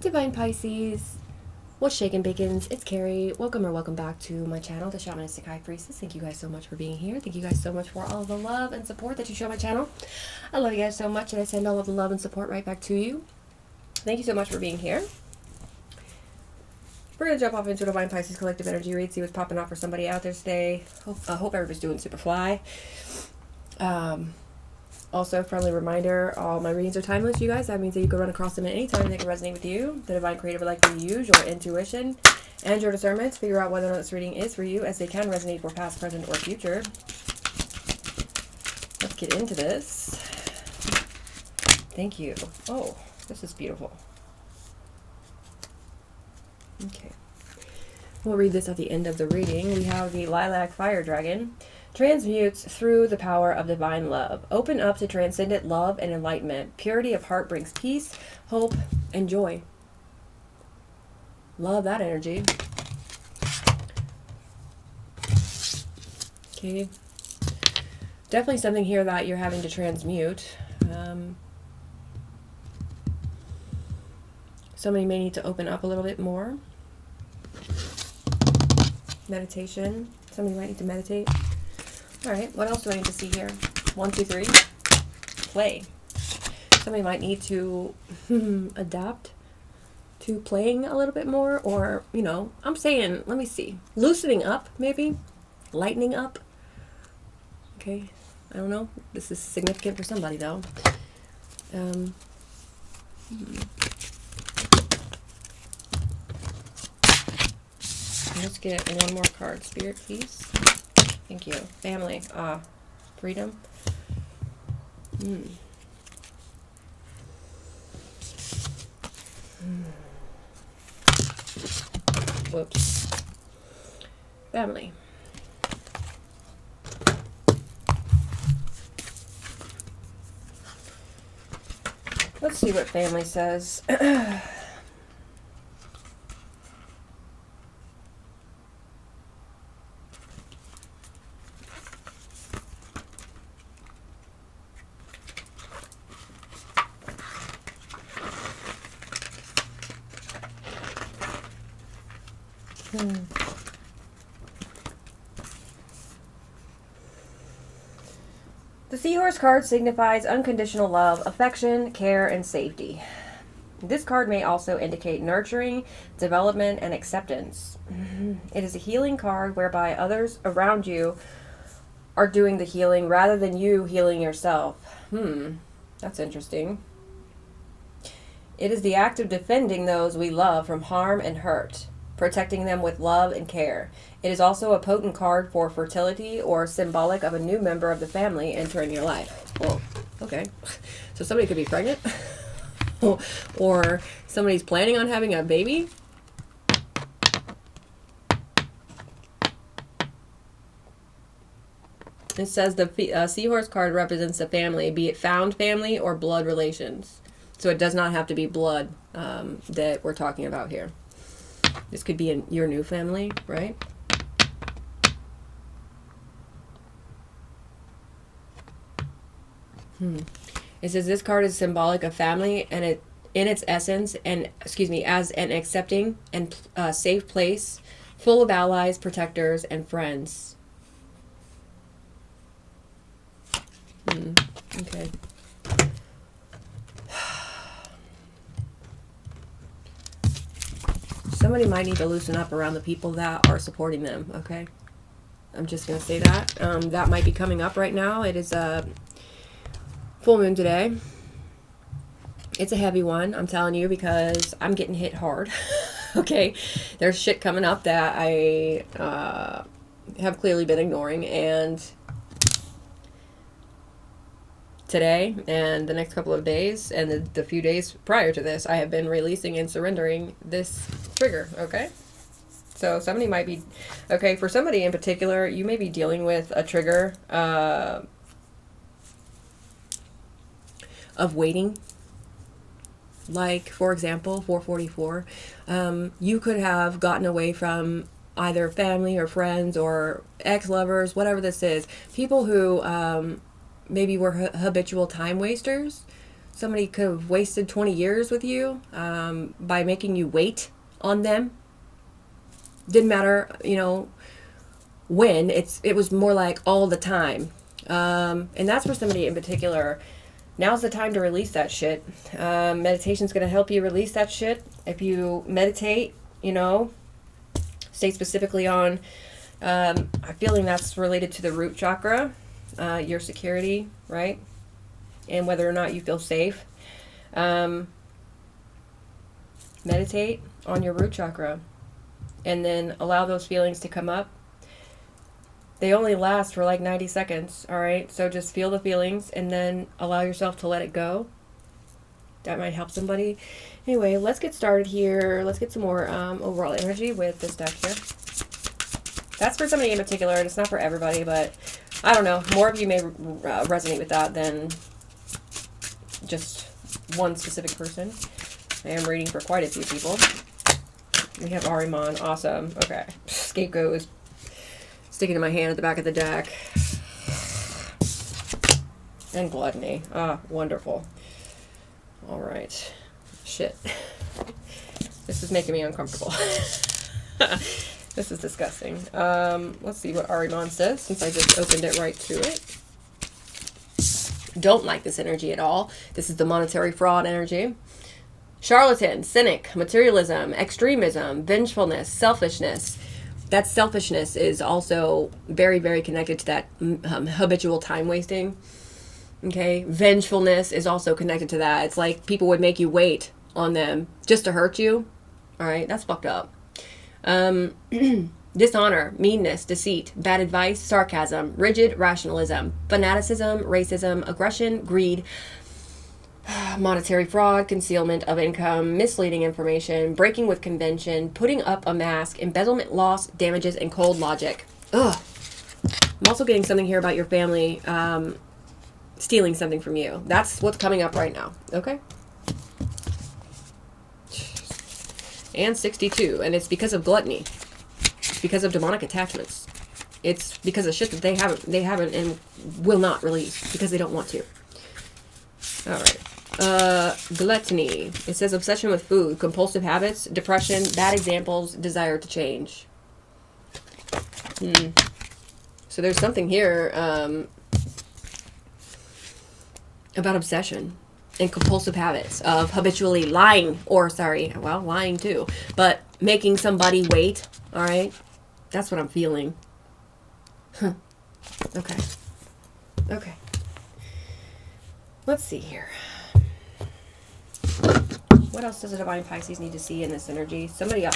Divine Pisces, what's shaking bacons? It's Carrie. Welcome or welcome back to my channel, the Shamanistic High Priestess. Thank you guys so much for being here. Thank you guys so much for all the love and support that you show my channel. I love you guys so much, and I send all of the love and support right back to you. Thank you so much for being here. We're going to jump off into Divine Pisces Collective Energy Read, see what's popping off for somebody out there today. I hope everybody's doing super fly. Also, friendly reminder, all my readings are timeless, you guys. That means that you can run across them at any time. They can resonate with you. The Divine Creator would like you to use your intuition and your discernment to figure out whether or not this reading is for you, as they can resonate for past, present, or future. Let's get into this. Thank you. Oh, this is beautiful. Okay. We'll read this at the end of the reading. We have the Lilac Fire Dragon. Transmutes through the power of divine love. Open up to transcendent love and enlightenment. Purity of heart brings peace, hope, and joy. Love that energy. Okay. Definitely something here that you're having to transmute. Somebody may need to open up a little bit more. Meditation. Somebody might need to meditate. All right, what else do I need to see here? 1, 2, 3. Play. Somebody might need to adapt to playing a little bit more, or, you know, I'm saying, let me see. Loosening up, maybe. Lightening up. Okay, I don't know. This is significant for somebody, though. Let's get one more card. Spirit, please. Thank you. Family. Freedom. Whoops. Family. Let's see what family says. The Seahorse card signifies unconditional love, affection, care, and safety. This card may also indicate nurturing, development, and acceptance. It is a healing card whereby others around you are doing the healing rather than you healing yourself. That's interesting. It is the act of defending those we love from harm and hurt, protecting them with love and care. It is also a potent card for fertility or symbolic of a new member of the family entering your life. Oh, okay. So somebody could be pregnant or somebody's planning on having a baby. It says the Seahorse card represents a family, be it found family or blood relations. So it does not have to be blood that we're talking about here. This could be in your new family, right? It says this card is symbolic of family, and it, in its essence, as an accepting and safe place, full of allies, protectors, and friends. Okay. Somebody might need to loosen up around the people that are supporting them, okay? I'm just going to say that. That might be coming up right now. It is a full moon today. It's a heavy one, I'm telling you, because I'm getting hit hard. Okay? There's shit coming up that I have clearly been ignoring, and today and the next couple of days and the few days prior to this, I have been releasing and surrendering this trigger, okay? So somebody might be, okay, for somebody in particular, you may be dealing with a trigger of waiting. Like, for example, 444, you could have gotten away from either family or friends or ex-lovers, whatever this is, people who maybe were habitual time wasters. somebody could have wasted 20 years with you by making you wait on them. Didn't matter, you know, when. It was more like all the time. And that's for somebody in particular. Now's the time to release that shit. Meditation's going to help you release that shit. If you meditate, you know, stay specifically on, I'm feeling that's related to the root chakra, your security, right? And whether or not you feel safe. Meditate on your root chakra. And then allow those feelings to come up. They only last for like 90 seconds, all right? So just feel the feelings and then allow yourself to let it go. That might help somebody. Anyway, let's get started here. Let's get some more overall energy with this deck here. That's for somebody in particular, and it's not for everybody, but I don't know. More of you may resonate with that than just one specific person. I am reading for quite a few people. We have Ahriman. Awesome. Okay. Scapegoat is sticking to my hand at the back of the deck. And Gluttony. Ah, wonderful. All right. Shit. This is making me uncomfortable. This is disgusting. Let's see what Ahriman says, since I just opened it right to it. Don't like this energy at all. This is the monetary fraud energy. Charlatan, cynic, materialism, extremism, vengefulness, selfishness. That selfishness is also very, very connected to that habitual time wasting. Okay, vengefulness is also connected to that. It's like people would make you wait on them just to hurt you. All right, that's fucked up. Dishonor, meanness, deceit, bad advice, sarcasm, rigid rationalism, fanaticism, racism, aggression, greed, monetary fraud, concealment of income, misleading information, breaking with convention, putting up a mask, embezzlement, loss, damages, and cold logic. Ugh. I'm also getting something here about your family stealing something from you. That's what's coming up right now. Okay? And 62. And it's because of gluttony. It's because of demonic attachments. It's because of shit that they haven't and will not release because they don't want to. All right. Gluttony. It says obsession with food, compulsive habits, depression, bad examples, desire to change. So there's something here about obsession and compulsive habits of habitually lying, or lying too, but making somebody wait. All right. That's what I'm feeling. Huh. Okay. Okay. Let's see here. What else does a Divine Pisces need to see in this energy? Somebody up.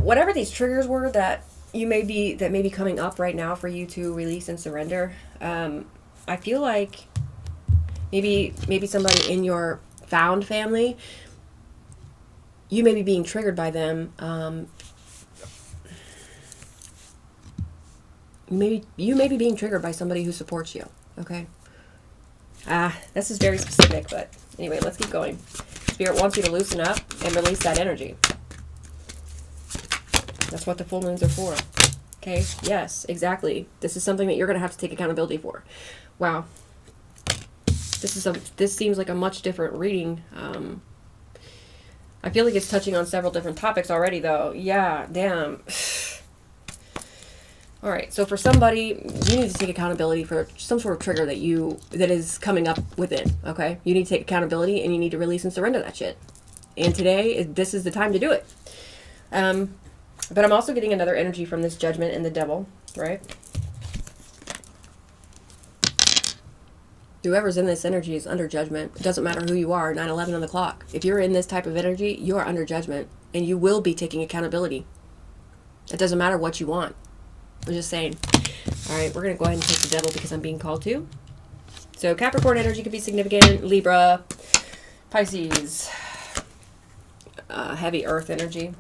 Whatever these triggers were that may be coming up right now for you to release and surrender. I feel like maybe somebody in your found family, you may be being triggered by them. You may be being triggered by somebody who supports you. Okay. This is very specific, but anyway, let's keep going. Spirit wants you to loosen up and release that energy. That's what the full moons are for. Okay? Yes, exactly. This is something that you're going to have to take accountability for. Wow. This seems like a much different reading. I feel like it's touching on several different topics already, though. Yeah, damn. All right, so for somebody, you need to take accountability for some sort of trigger that is coming up within, okay? You need to take accountability and you need to release and surrender that shit. And today, this is the time to do it. But I'm also getting another energy from this Judgment and the Devil, right? Whoever's in this energy is under judgment. It doesn't matter who you are, 9/11 on the clock. If you're in this type of energy, you are under judgment and you will be taking accountability. It doesn't matter what you want. I'm just saying. All right, we're going to go ahead and take the Devil because I'm being called to. So Capricorn energy could be significant. Libra, Pisces, heavy earth energy.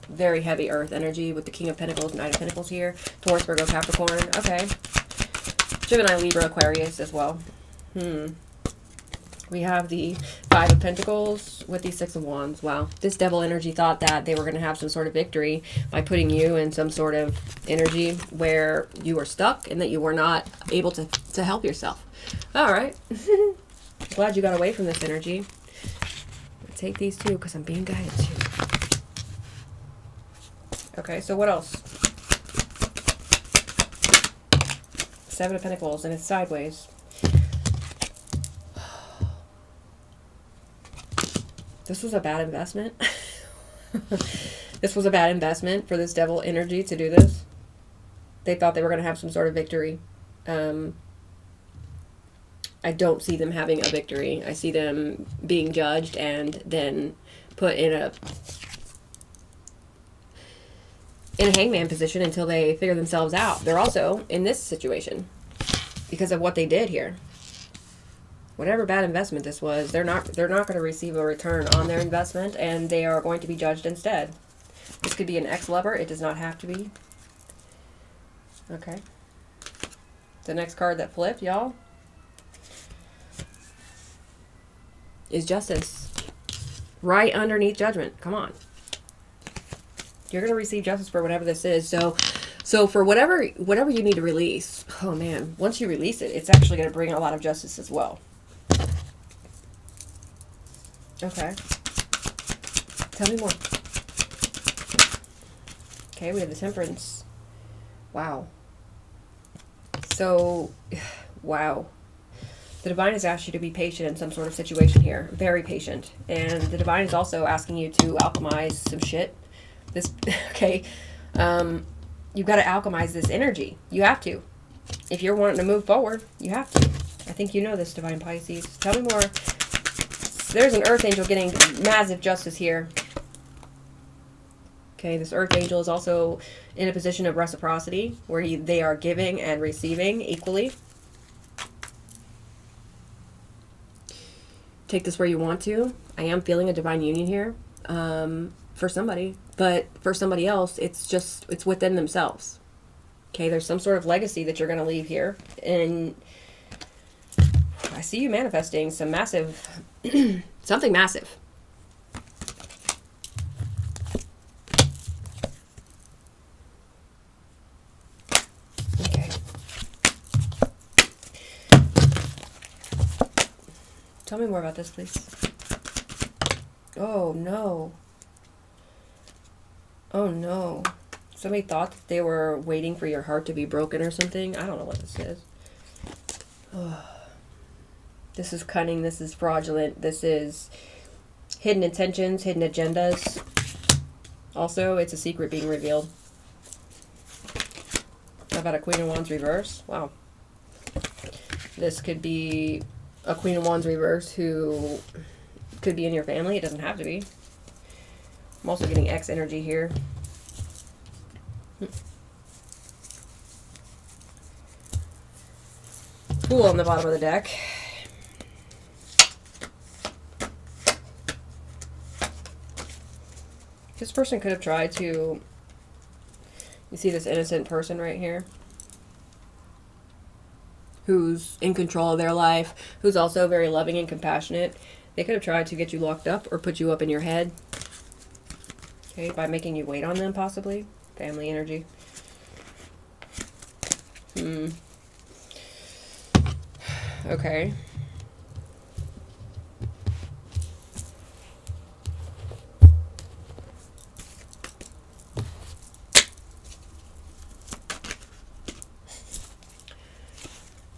Very heavy earth energy with the King of Pentacles, Knight of Pentacles here. Taurus, Virgo, Capricorn. Okay. Gemini, Libra, Aquarius as well. We have the Five of Pentacles with the Six of Wands. Wow. This Devil energy thought that they were going to have some sort of victory by putting you in some sort of energy where you were stuck and that you were not able to help yourself. All right. Glad you got away from this energy. I'll take these two because I'm being guided to. Okay, so what else? Seven of Pentacles, and it's sideways. This was a bad investment. This was a bad investment for this devil energy to do this. They thought they were going to have some sort of victory. I don't see them having a victory. I see them being judged and then put in a hangman position until they figure themselves out. They're also in this situation because of what they did here. Whatever bad investment this was, they're not going to receive a return on their investment, and they are going to be judged instead. This could be an ex-lover. It does not have to be. Okay. The next card that flipped, y'all, is Justice. Right underneath Judgment. Come on. You're going to receive justice for whatever this is. So for whatever you need to release, oh man, once you release it, it's actually going to bring a lot of justice as well. Okay. Tell me more. Okay, we have the Temperance. Wow. So, wow. The Divine has asked you to be patient in some sort of situation here. Very patient. And the Divine is also asking you to alchemize some shit. This, okay. You've got to alchemize this energy. You have to. If you're wanting to move forward, you have to. I think you know this, Divine Pisces. Tell me more. There's an Earth Angel getting massive justice here. Okay, this Earth Angel is also in a position of reciprocity, where they are giving and receiving equally. Take this where you want to. I am feeling a divine union here for somebody, but for somebody else, it's within themselves. Okay, there's some sort of legacy that you're going to leave here, and I see you manifesting some massive, something massive. Okay. Tell me more about this, please. Oh, no. Oh, no. Somebody thought that they were waiting for your heart to be broken or something. I don't know what this is. Oh. This is cunning. This is fraudulent. This is hidden intentions, hidden agendas. Also, it's a secret being revealed. How about a Queen of Wands reverse? Wow. This could be a Queen of Wands reverse who could be in your family. It doesn't have to be. I'm also getting X energy here. Fool on the bottom of the deck. This person could have tried to, you see this innocent person right here, who's in control of their life, who's also very loving and compassionate. They could have tried to get you locked up or put you up in your head. Okay, by making you wait on them, possibly. Family energy. Okay.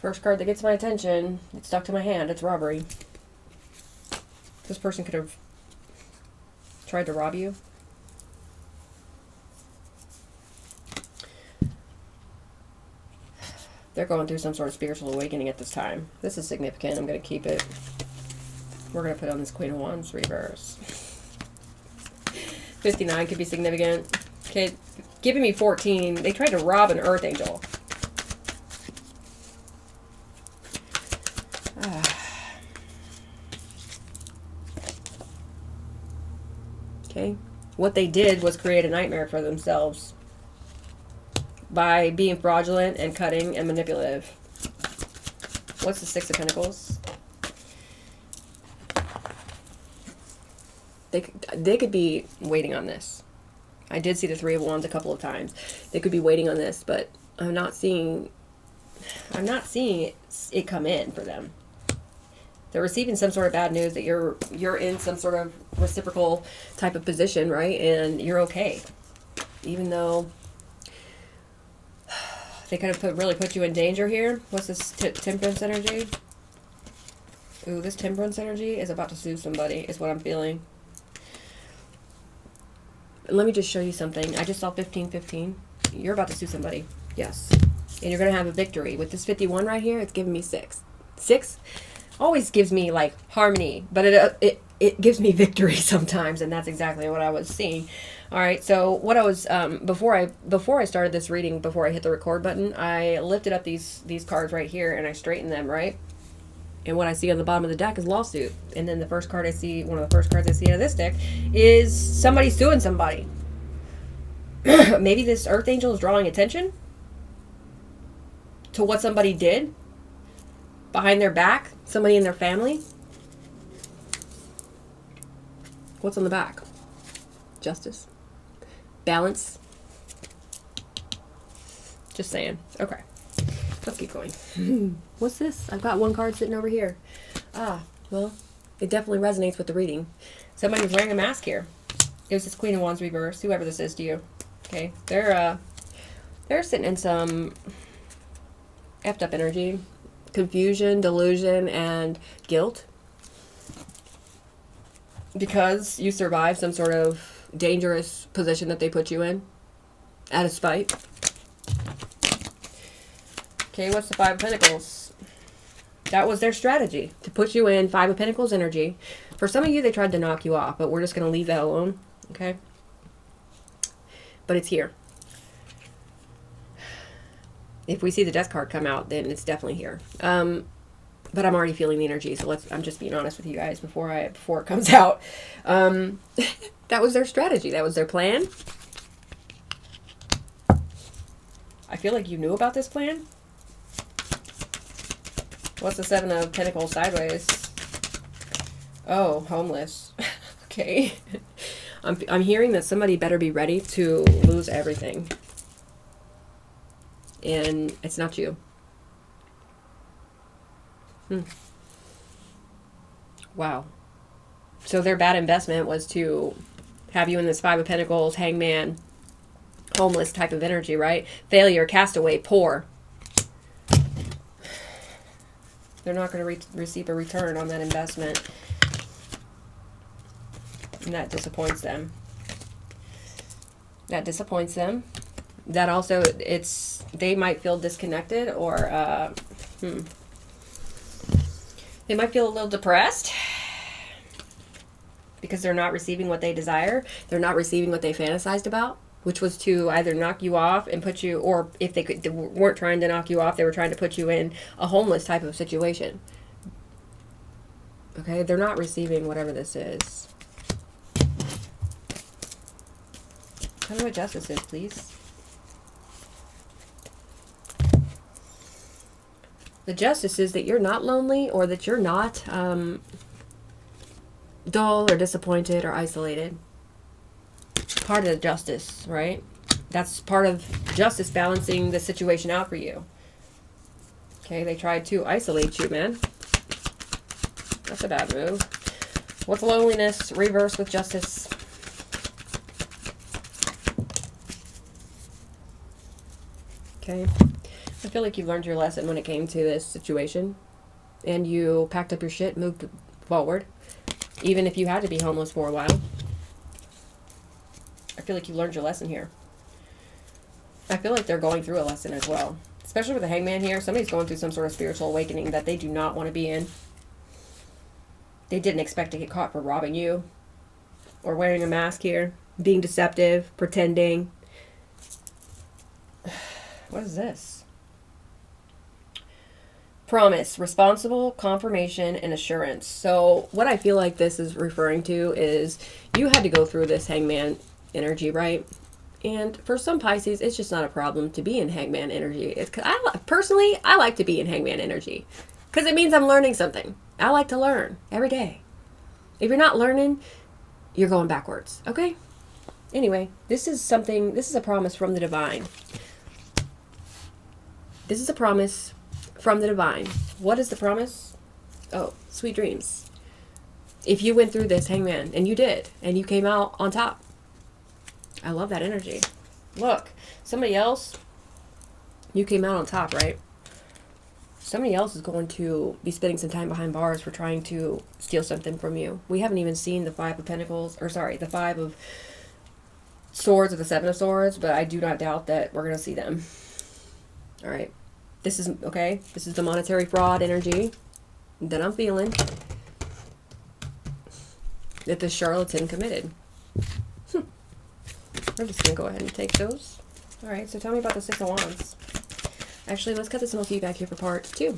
First card that gets my attention, it's stuck to my hand, it's robbery. This person could have tried to rob you. They're going through some sort of spiritual awakening at this time. This is significant. I'm going to keep it. We're going to put on this Queen of Wands reverse. 59 could be significant. Okay, giving me 14. They tried to rob an Earth Angel. Okay. What they did was create a nightmare for themselves by being fraudulent and cutting and manipulative. What's the Six of Pentacles? They could be waiting on this. I did see the Three of Wands a couple of times. They could be waiting on this, but I'm not seeing it come in for them. They're receiving some sort of bad news that you're in some sort of reciprocal type of position, right? And you're okay. Even though they could have really put you in danger here. What's this temperance energy? Ooh, this temperance energy is about to sue somebody, is what I'm feeling. Let me just show you something. I just saw 1515. You're about to sue somebody. Yes. And you're going to have a victory. With this 51 right here, it's giving me 6. 6 always gives me like harmony, but it gives me victory sometimes, and that's exactly what I was seeing. All right, so what I was before I started this reading, before I hit the record button, I lifted up these cards right here and I straightened them, right? And what I see on the bottom of the deck is lawsuit. And then the first card I see, one of the first cards I see out of this deck, is somebody suing somebody. Maybe this earth angel is drawing attention to what somebody did behind their back, somebody in their family. What's on the back? Justice. Balance. Just saying. Okay. Let's keep going. What's this? I've got one card sitting over here. Ah, well, it definitely resonates with the reading. Somebody's wearing a mask here. There's this Queen of Wands reverse, whoever this is to you. Okay. They're sitting in some effed up energy. Confusion, delusion, and guilt. Because you survived some sort of dangerous position that they put you in. Out of spite. Okay, what's the Five of Pentacles? That was their strategy. To put you in Five of Pentacles energy. For some of you, they tried to knock you off. But we're just going to leave that alone. Okay? But it's here. If we see the Death card come out, then it's definitely here. But I'm already feeling the energy, so I'm just being honest with you guys before it comes out. That was their strategy. That was their plan. I feel like you knew about this plan. What's the Seven of Pentacles sideways? Oh, homeless. Okay. I'm hearing that somebody better be ready to lose everything. And it's not you. Wow. So their bad investment was to have you in this Five of Pentacles, Hangman, homeless type of energy, right? Failure, castaway, poor. They're not going to receive a return on that investment. And that disappoints them. That disappoints them. That also, they might feel disconnected or, they might feel a little depressed because they're not receiving what they desire. They're not receiving what they fantasized about, which was to either knock you off and put you, or if they weren't trying to knock you off, they were trying to put you in a homeless type of situation. Okay, they're not receiving whatever this is. Tell me what justice is, please. The justice is that you're not lonely, or that you're not dull or disappointed or isolated. Part of the justice, right? That's part of justice, balancing the situation out for you. Okay, they tried to isolate you, man. That's a bad move. What's loneliness reversed with justice? Okay. I feel like you learned your lesson when it came to this situation. And you packed up your shit, moved forward. Even if you had to be homeless for a while. I feel like you learned your lesson here. I feel like they're going through a lesson as well. Especially with the Hangman here. Somebody's going through some sort of spiritual awakening that they do not want to be in. They didn't expect to get caught for robbing you. Or wearing a mask here. Being deceptive. Pretending. What is this? Promise, responsible, confirmation, and assurance. So what I feel like this is referring to is you had to go through this Hangman energy, right? And for some Pisces, it's just not a problem to be in Hangman energy. It's personally, I like to be in Hangman energy because it means I'm learning something. I like to learn every day. If you're not learning, you're going backwards. Okay? Anyway, this is a promise from the divine. This is a promise from the divine. What is the promise? Oh, sweet dreams. If you went through this, Hangman, and you did, and you came out on top. I love that energy. Look, somebody else, you came out on top, right? Somebody else is going to be spending some time behind bars for trying to steal something from you. We haven't even seen the Five of Pentacles, or sorry, the Five of Swords or the Seven of Swords, but I do not doubt that we're going to see them. All right. This is, okay, this is the monetary fraud energy that I'm feeling that the charlatan committed. I'm just going to go ahead and take those. All right, so tell me about the Six of Wands. Actually, let's cut this little feedback here for part 2.